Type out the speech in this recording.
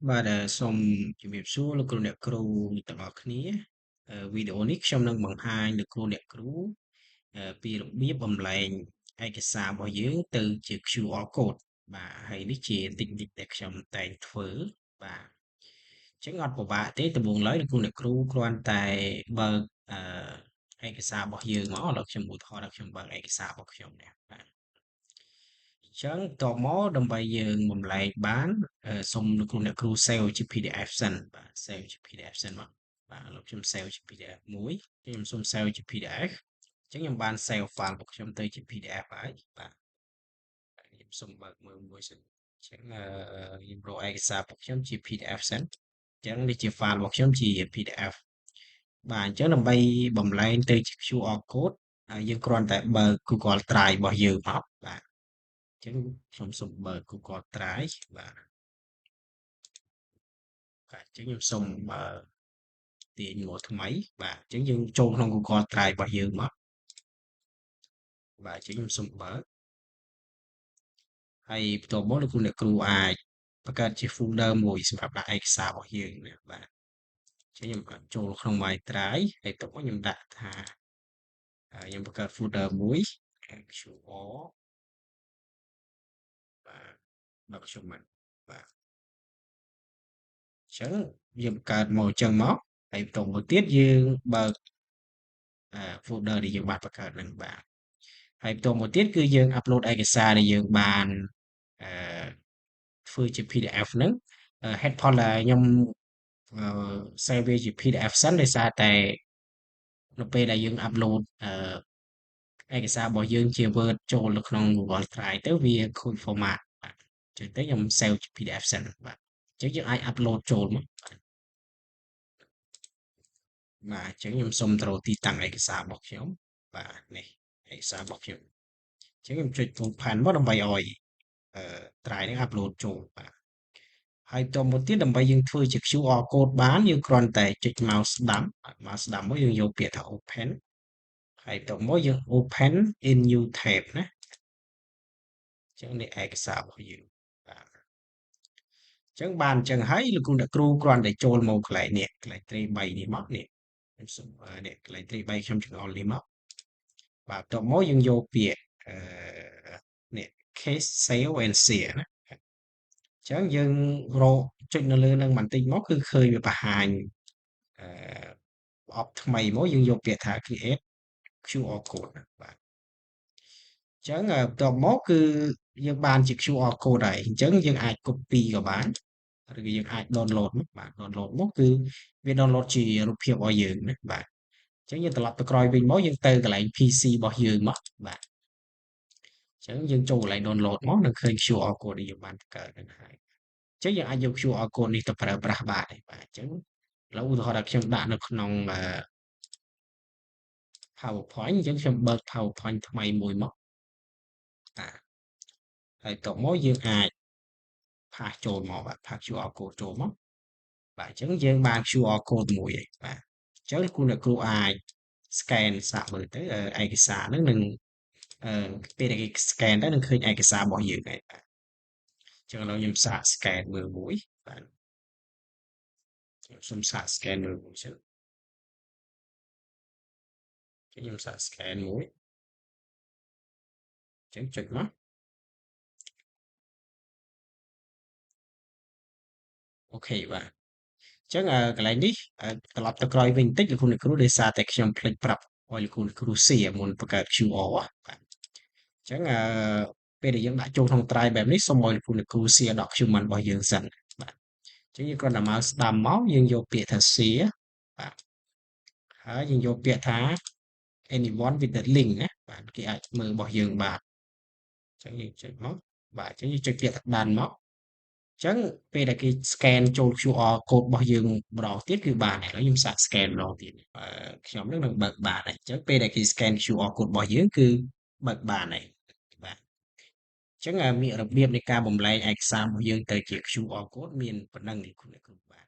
បាទសូមជំរាបសួរលោកគ្រូអ្នកគ្រូទាំងអស់គ្នាវីដេអូនេះខ្ញុំនឹងបង្ហាញលោកគ្រូអ្នកគ្រូពីរបៀបបំលែងឯកសាររបស់យើងទៅជា QR code បាទហើយនេះជាតិចដែលខ្ញុំតែងធ្វើបាទអញ្ចឹងអត់ពិបាកទេដំបូងឡើយលោកគ្រូអ្នកគ្រូគ្រាន់តែបើកឯកសាររបស់យើងមកដល់ខ្ញុំឧទាហរណ៍ថាខ្ញុំបើកឯកសាររបស់ខ្ញុំនេះបាទអញ្ចឹងតមកដើម្បីយើងបំលែងបានសូមលោកគ្រូអ្នកគ្រូ save ជា PDF សិនបាទ save ជា PDF សិនមកបាទឥឡូវខ្ញុំ save ជា PDF មួយខ្ញុំសូម save ជា PDF អញ្ចឹងខ្ញុំបាន save file របស់ខ្ញុំទៅជា PDF ហើយបាទខ្ញុំសូមបើកមើលមួយសិនអញ្ចឹងខ្ញុំរកឯកសាររបស់ខ្ញុំជា PDF សិនអញ្ចឹងនេះជា file របស់ខ្ញុំជា PDF បាទអញ្ចឹងដើម្បីបំលែងទៅជា QR code យើងគ្រាន់តែបើក Google Drive របស់យើងមកបាទអញ្ចឹងខ្ញុំសូមបើក Google Drive បាទអញ្ចឹងខ្ញុំសូមទាញមកថ្មីបាទអញ្ចឹងយើងចូលក្នុង Google Drive របស់យើងមកបាទអញ្ចឹងខ្ញុំសូមបើកហើយបន្ទាប់មកលោកគ្រូអ្នកគ្រូអាចបង្កើតជា folder មួយសម្រាប់ដាក់ឯកសាររបស់យើងណាបាទអញ្ចឹងខ្ញុំចូលក្នុង My Drive ហើយបន្ទាប់មកខ្ញុំដាក់ថាខ្ញុំបង្កើត folder មួយ QR បាទដល់ខ្ញុំមកបាទអញ្ចឹងយើងបង្កើតមកអញ្ចឹងមកហើយបន្ទាប់មកទៀតយើងបើកfolder ដែលយើងបានបង្កើតនឹងបាទហើយបន្ទាប់មកទៀតគឺយើងអាប់ឡូតឯកសារដែលយើងបានអឺធ្វើជា PDF ហ្នឹងហេតុផលដែលខ្ញុំsave វាជា PDF សិនដោយសារតែនៅពេលដែលយើងអាប់ឡូតឯកសាររបស់យើងជា Word ចូលនៅក្នុង Google Drive ទៅវាខូច format បាទអញ្ចឹងទៅខ្ញុំ save ជា PDF សិនបាទអញ្ចឹងយើងអាចអាប់ឡូតចូលមកបាទអញ្ចឹងខ្ញុំសូមត្រូវទីតាំងឯកសាររបស់ខ្ញុំបាទនេះឯកសាររបស់ខ្ញុំអញ្ចឹងខ្ញុំចុច Open មកដើម្បីឲ្យdrive នេះ upload ចូលបាទហើយតមកទៀតដើម្បីយើងធ្វើជា QR code បានយើងគ្រាន់តែចុច mouse ស្ដាំ mouse ស្ដាំមកយើងយកពាក្យថា Open ហើយតមកយើង Open in new tab ណាអញ្ចឹងនេះឯកសាររបស់យើងបាទអញ្ចឹងបានអញ្ចឹងហើយលោកគ្រូអ្នកគ្រូគ្រាន់តែចូលមកកន្លែងនេះកន្លែងត្រី3នេះមកនេះខ្ញុំសុំនេះកន្លែងត្រី3ខ្ញុំចង្អុលនេះមកបាទតមកយើងយកពាក្យនេះ case save and share ណាអញ្ចឹងយើងរកចុចនៅលើនឹងបន្តិចមកគឺឃើញវាបង្ហាញអឺប្រអប់ថ្មីមកយើងយកពាក្យថា create QR code បាទអញ្ចឹងបន្ទាប់មកគឺយើងបានជា QR code ហើយអញ្ចឹងយើងអាច copy ក៏បានឬក៏យើងអាច download មកបាទ download មកគឺវា download ជារូបភាពរបស់យើងណាបាទអញ្ចឹងយើងត្រឡប់ទៅក្រោយវិញមកយើងទៅកន្លែង PC របស់យើងមកបាទអញ្ចឹងយើងចូលកន្លែង download មកនឹងឃើញ QR code ដែលយើងបានបង្កើតហ្នឹងហើយអញ្ចឹងយើងអាចយក QR code នេះទៅប្រើប្រាស់បានបាទអញ្ចឹងឥឡូវឧទាហរណ៍ថាខ្ញុំដាក់នៅក្នុង PowerPoint អញ្ចឹងខ្ញុំបើក PowerPoint ថ្មីមួយមកបាទហើយតមកយើងអាចផាសចូលមកបាទផាស QR code ចូលមកបាទអញ្ចឹងយើងបាន QR code មួយហើយបាទអញ្ចឹងគ្រូអ្នកគ្រូអាច scan សាកមើលទៅឯកសារហ្នឹងនឹងពេលដែលគេ scan ទៅនឹងឃើញឯកសាររបស់យើងហើយបាទអញ្ចឹងឥឡូវខ្ញុំសាក scan មើលមួយបាទខ្ញុំសុំសាក scan មើលមួយសិនខ្ញុំសាក scan មួយអញ្ចឹងចុចមកអូខេបាទអញ្ចឹងកន្លែងនេះត្រឡប់ទៅក្រោយវិញបន្តិចលោកគ្រូអ្នកគ្រូដោយសារតែខ្ញុំភ្លេចប្រាប់ឲ្យលោកគ្រូអ្នកគ្រូសៀមុនបង្កើត QR បាទអញ្ចឹងពេលដែលយើងដាក់ចូលក្នុង drive បែបនេះសូមឲ្យលោកគ្រូអ្នកគ្រូសៀ document របស់យើងសិនបាទអញ្ចឹងយើងគ្រាន់តែមកស្ដាំមកយើងយកពាក្យថា share បាទហើយយើងយកពាក្យថា anyone with the link ណាបាទគេអាចមើលរបស់យើងបាទអញ្ចឹងយើងចុចមកបាទអញ្ចឹងយើងចុចពាក្យថា done មកអញ្ចឹងពេលដែលគេ scan ចូល QR code របស់យើងម្ដងទៀតគឺបានហើយឥឡូវខ្ញុំសាក scan ម្ដងទៀតខ្ញុំនឹងបើកបានហើយអញ្ចឹងពេលដែលគេ scan QR code របស់យើងគឺបើកបានហើយបាទអញ្ចឹងមានរបៀបនៃការបំលែងឯកសាររបស់យើងទៅជា QR code មានប៉ុណ្ណឹងនេះគ្រូបាទ